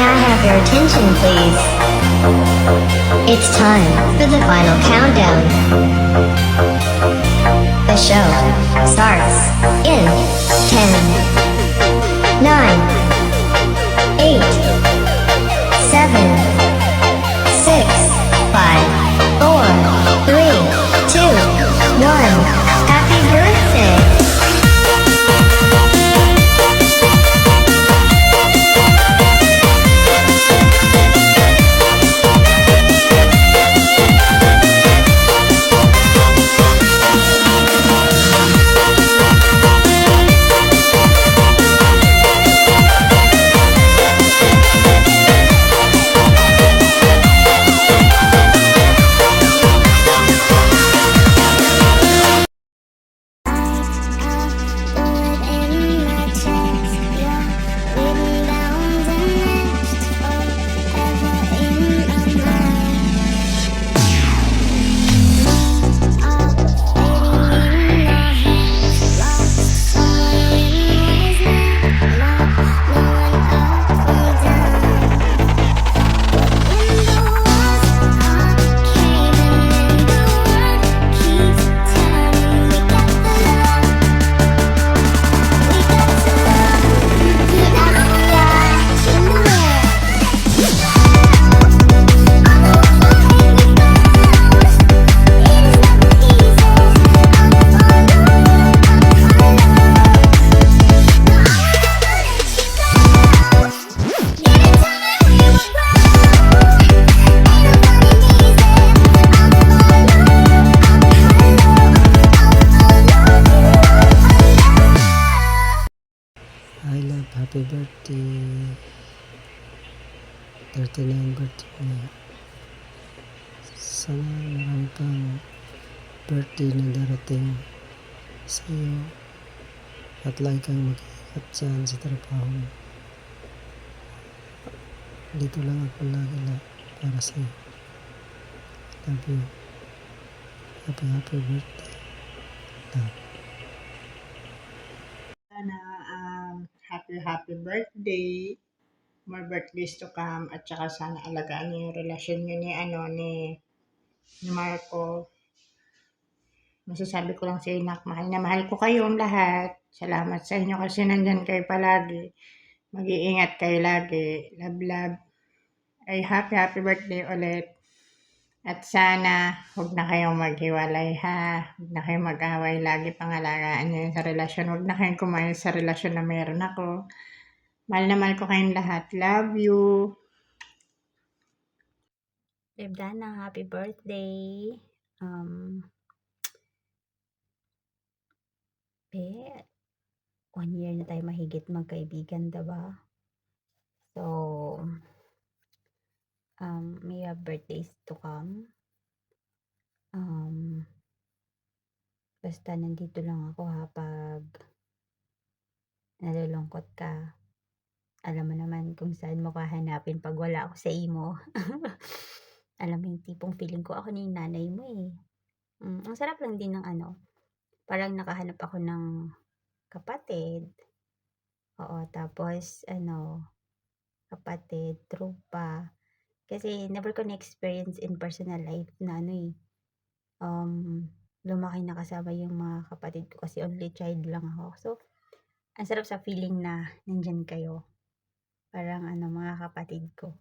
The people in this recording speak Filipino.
I have your attention, please? It's time for the final countdown. The show starts in 10, 9, 8, 7, 6, 5, 4, 3, 2, 1. Happy birthday! I love happy birthday. 39 birthday niya. Sana marami pang birthday na darating sa iyo at lagi kang mag-iingat dyan sa trabaho mo. Dito lang ako lagi para sa iyo. Love you. Happy birthday. Love. Sana happy birthday, more birthdays to come, at saka sana alagaan niyo yung relasyon niyo ni Marco. Masasabi ko lang sa inak, mahal na mahal ko kayong lahat. Salamat sa inyo kasi nandyan kayo palagi. Mag-iingat kayo lagi. Love, love. Ay happy birthday ulit. At sana huwag na kayong maghiwalay ha. Huwag na kayong mag-away. Lagi pangalagaan niyo sa relasyon. Huwag na kayong kumain sa relasyon na meron ako. Mahal na mahal ko kayong lahat. Love you. Babe Dana, happy birthday. Be, 1 year na tayo mahigit magkaibigan, diba? So, may have birthdays to come. Basta nandito lang ako ha pag nalulungkot ka. Alam mo naman kung saan mo kahanapin pag wala ako sa imo. Alam mo yung tipong feeling ko ako na yung nanay mo eh. Ang sarap lang din ng parang nakahanap ako ng kapatid. Oo, tapos kapatid, tropa. Kasi never ko na-experience in personal life na lumaki na kasama yung mga kapatid ko kasi only child lang ako. So, ang sarap sa feeling na nandyan kayo. Parang mga kapatid ko.